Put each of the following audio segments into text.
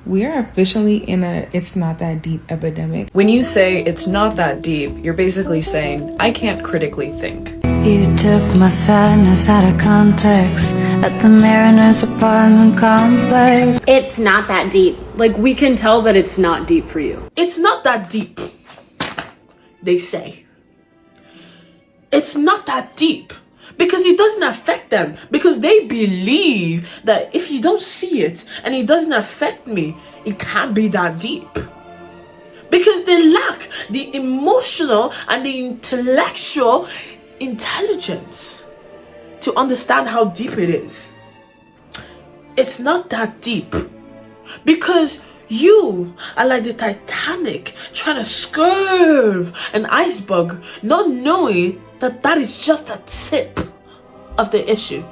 We are officially in a it's not that deep epidemic. When you say it's not that deep, you're basically saying, I can't critically think. You took my sadness out of context at the Mariner's apartment complex. It's not that deep. Like, we can tell that it's not deep for you. It's not that deep, they say. It's not that deep because it doesn't affect them, because they believe that if you don't see it and it doesn't affect me, it can't be that deep. Because they lack the emotional and the intellectual intelligence to understand how deep it is. It's not that deep because you are like the Titanic trying to swerve an iceberg, not knowing that that is just a tip of the issue.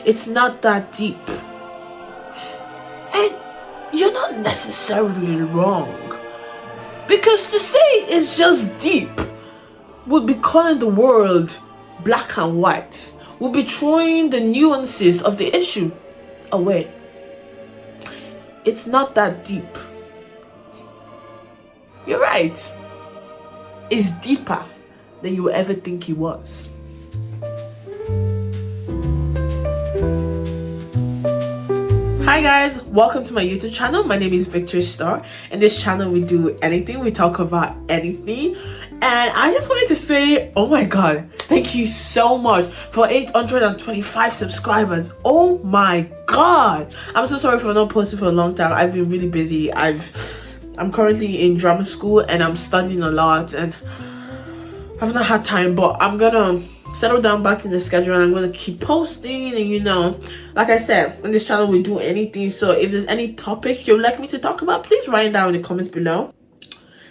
It's not that deep. And you're not necessarily wrong. Because to say it's just deep would be calling the world black and white, would be throwing the nuances of the issue away. It's not that deep. You're right. It's deeper than you would ever think it was. Hi guys, welcome to my YouTube channel. My name is victorystar. In this channel we do anything, we talk about anything. And I just wanted to say, oh my god, thank you so much for 825 subscribers. Oh my god. I'm so sorry for not posting for a long time. I've been really busy. I'm currently in drama school and I'm studying a lot and I've not had time, but I'm gonna settle down back in the schedule and I'm gonna keep posting. And you know, like I said, on this channel we do anything, so if there's any topic you'd like me to talk about, please write it down in the comments below.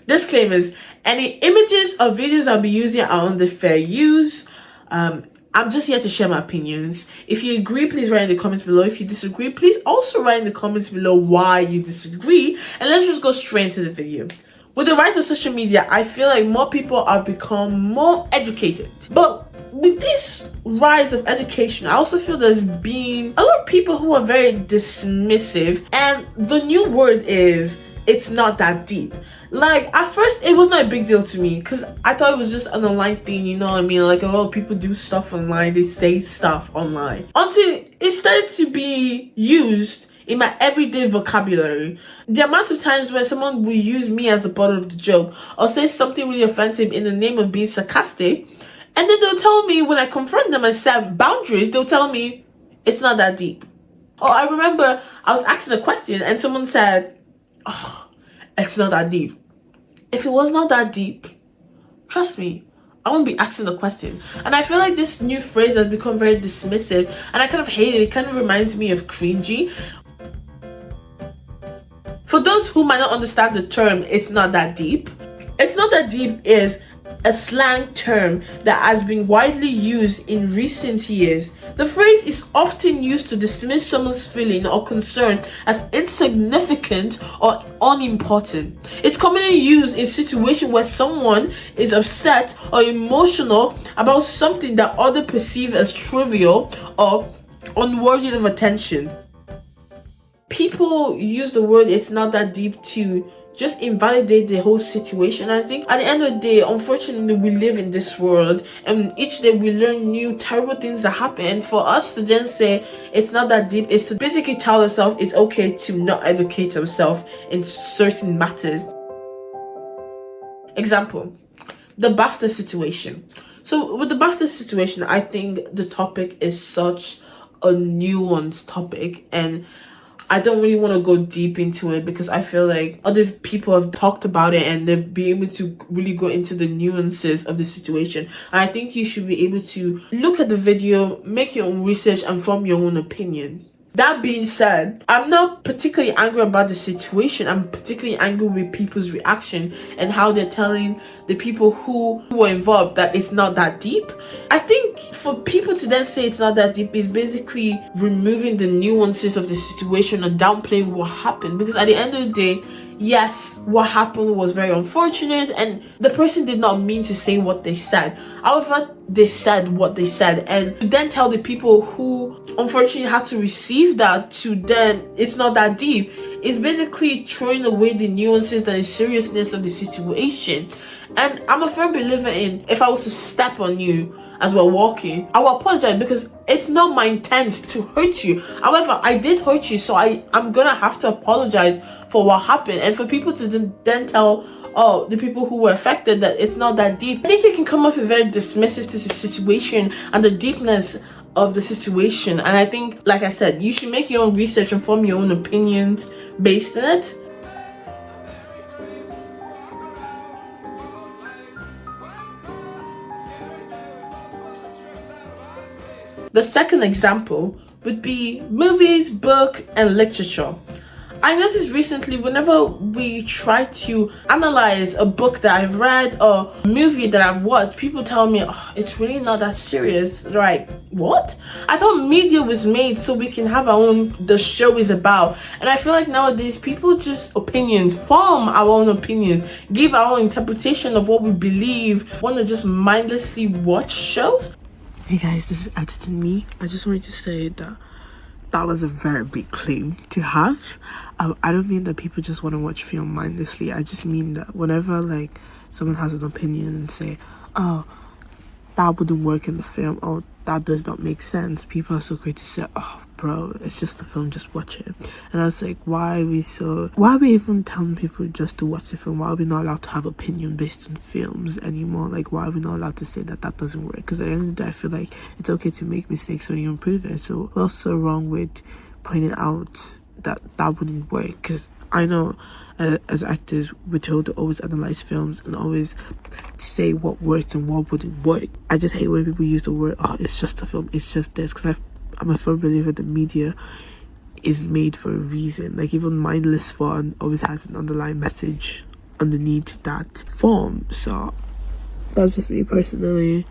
Disclaimers: any images or videos I'll be using are under fair use. I'm just here to share my opinions. If you agree, please write in the comments below. If you disagree, please also write in the comments below why you disagree, and let's just go straight into the video. With the rise of social media, I feel like more people have become more educated. But with this rise of education, I also feel there's been a lot of people who are very dismissive, and the new word is it's not that deep. Like, at first it was not a big deal to me because I thought it was just an online thing, you know what I mean? Like, a lot of people do stuff online, they say stuff online, until it started to be used in my everyday vocabulary. The amount of times when someone will use me as the butt of the joke or say something really offensive in the name of being sarcastic, and then they'll tell me, when I confront them and set boundaries, they'll tell me it's not that deep. Or I remember I was asking a question and someone said, oh, it's not that deep. If it was not that deep, trust me, I won't be asking the question. And I feel like this new phrase has become very dismissive and I kind of hate it. It kind of reminds me of cringy. For those who might not understand the term, it's not that deep. It's not that deep is a slang term that has been widely used in recent years. The phrase is often used to dismiss someone's feeling or concern as insignificant or unimportant. It's commonly used in situations where someone is upset or emotional about something that others perceive as trivial or unworthy of attention. People use the word it's not that deep to just invalidate the whole situation. I think at the end of the day, unfortunately, we live in this world and each day we learn new terrible things that happen. And for us to then say it's not that deep is to basically tell ourselves it's okay to not educate ourselves in certain matters. Example, the BAFTA situation. So with the BAFTA situation, I think the topic is such a nuanced topic and I don't really want to go deep into it because I feel like other people have talked about it and they've been able to really go into the nuances of the situation. And I think you should be able to look at the video, make your own research and form your own opinion. That being said, I'm not particularly angry about the situation. I'm particularly angry with people's reaction and how they're telling the people who were involved that it's not that deep. I think for people to then say it's not that deep is basically removing the nuances of the situation and downplaying what happened. Because at the end of the day, yes, what happened was very unfortunate and the person did not mean to say what they said. However, they said what they said, and to then tell the people who unfortunately had to receive that to then it's not that deep is basically throwing away the nuances and the seriousness of the situation. And I'm a firm believer in, if I was to step on you as we're walking, I will apologize, because it's not my intent to hurt you. However, I did hurt you, so I'm gonna have to apologize for what happened. And for people to then tell the people who were affected that it's not that deep, I think you can come off as very dismissive to the situation and the deepness of the situation. And I think, like I said, you should make your own research and form your own opinions based on it. The second example would be movies, book, and literature. I noticed recently, whenever we try to analyze a book that I've read or a movie that I've watched, people tell me, oh, it's really not that serious. They're like, what? I thought media was made so we can have our own, the show is about. And I feel like nowadays people just form our own opinions, give our own interpretation of what we believe, want to just mindlessly watch shows. Hey guys, this is Editing Me. I just wanted to say that was a very big claim to have. I don't mean that people just want to watch film mindlessly. I just mean that whenever like someone has an opinion and say, oh, that wouldn't work in the film, or that does not make sense, people are so quick to say, oh bro, it's just a film, just watch it. And I was like, why are we even telling people just to watch the film? Why are we not allowed to have opinion based on films anymore? Like, why are we not allowed to say that doesn't work? Because at the end of the day, I feel like it's okay to make mistakes when you improve it. So what's so wrong with pointing out that wouldn't work? Because I know as actors, we're told to always analyze films and always say what worked and what wouldn't work. I just hate when people use the word, oh, it's just a film, it's just this, because I'm a firm believer that media is made for a reason. Like, even mindless fun always has an underlying message underneath that form. So that's just me personally.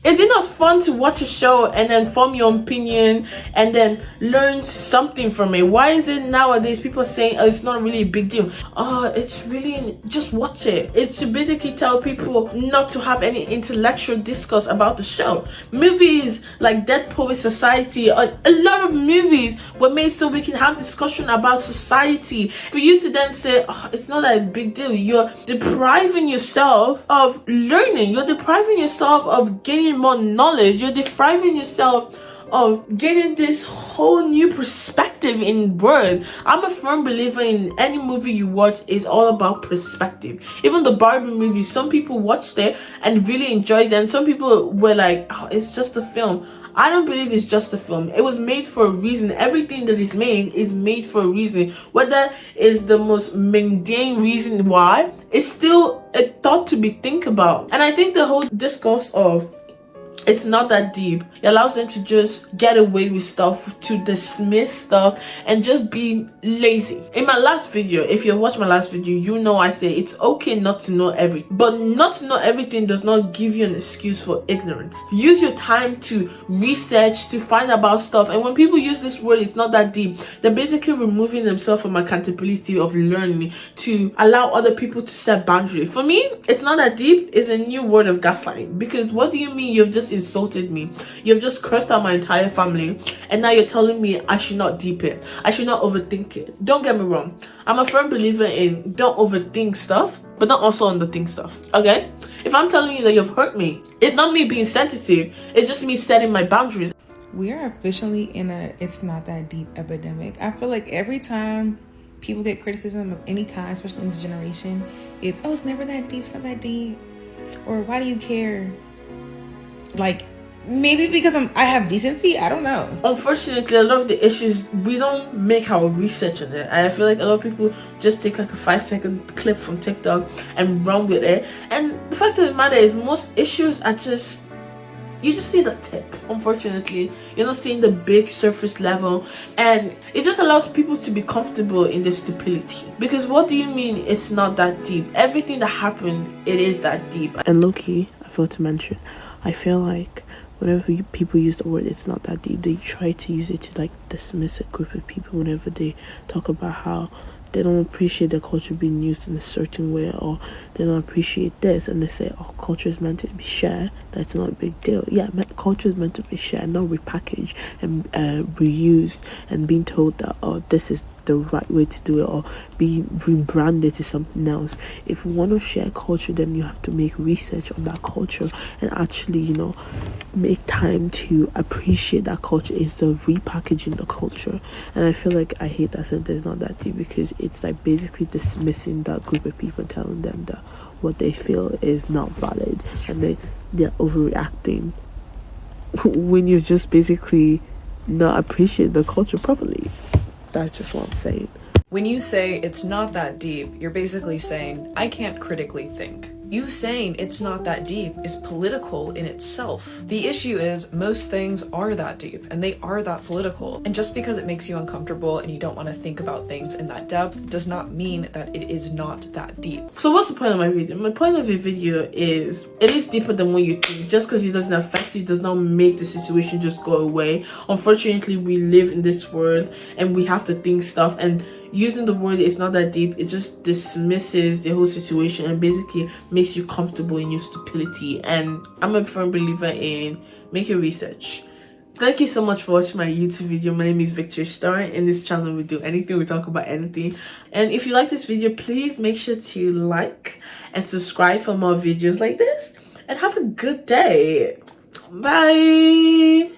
Is it not fun to watch a show and then form your opinion and then learn something from it? Why is it nowadays people saying, oh, it's not really a big deal? Oh, it's really, just watch it. It's to basically tell people not to have any intellectual discourse about the show. Movies like Dead Poets Society, a lot of movies were made so we can have discussion about society. For you to then say, oh, it's not a big deal, you're depriving yourself of learning. You're depriving yourself of gaining more knowledge. You're depriving yourself of getting this whole new perspective in word. I'm a firm believer in any movie you watch is all about perspective. Even the Barbie movie, some people watched it and really enjoyed it, and some people were like, oh, it's just a film. I don't believe it's just a film. It was made for a reason. Everything that is made for a reason. Whether it's the most mundane reason why, it's still a thought to be think about. And I think the whole discourse of it's not that deep, it allows them to just get away with stuff, to dismiss stuff, and just be lazy. In my last video, if you watch my last video, you know I say it's okay not to know everything, but not to know everything does not give you an excuse for ignorance. Use your time to research, to find about stuff. And when people use this word, it's not that deep, they're basically removing themselves from accountability of learning to allow other people to set boundaries. For me, it's not that deep is a new word of gaslighting. Because what do you mean you've just insulted me, you've just cursed out my entire family, and now you're telling me I should not deep it, I should not overthink it? Don't get me wrong, I'm a firm believer in don't overthink stuff, but don't also underthink stuff. Okay, if I'm telling you that you've hurt me, it's not me being sensitive, it's just me setting my boundaries. We are officially in a it's not that deep epidemic. I feel like every time people get criticism of any kind, especially in this generation, it's, oh, it's never that deep, it's not that deep, or why do you care? Like, maybe because I have decency, I don't know. Unfortunately, a lot of the issues, we don't make our research on it. And I feel like a lot of people just take like a 5-second clip from TikTok and run with it. And the fact of the matter is, most issues are just, you just see the tip. Unfortunately, you're not seeing the big surface level, and it just allows people to be comfortable in their stupidity. Because what do you mean it's not that deep? Everything that happens, it is that deep. And low-key, I failed to mention, I feel like whenever people use the word it's not that deep, they try to use it to like dismiss a group of people whenever they talk about how they don't appreciate their culture being used in a certain way, or they don't appreciate this, and they say, oh, culture is meant to be shared, that's not a big deal. Yeah, culture is meant to be shared, not repackaged and reused and being told that, oh, this is the right way to do it or be rebranded to something else. If you want to share culture, then you have to make research on that culture and actually, you know, make time to appreciate that culture instead of repackaging the culture. And I feel like I hate that sentence, not that deep, because it's like basically dismissing that group of people, telling them that what they feel is not valid and they're overreacting when you just basically not appreciate the culture properly. That's just what I'm saying. When you say it's not that deep, you're basically saying, I can't critically think. You saying it's not that deep is political in itself. The issue is most things are that deep and they are that political. And just because it makes you uncomfortable and you don't want to think about things in that depth does not mean that it is not that deep. So what's the point of my video? My point of the video is it is deeper than what you think. Just because it doesn't affect you does not make the situation just go away. Unfortunately, we live in this world and we have to think stuff, and using the word it's not that deep, it just dismisses the whole situation and basically makes you comfortable in your stupidity. And I'm a firm believer in making research. Thank you so much for watching my YouTube video. My name is victorystar. In this channel we do anything, we talk about anything. And if you like this video, please make sure to like and subscribe for more videos like this, and have a good day. Bye.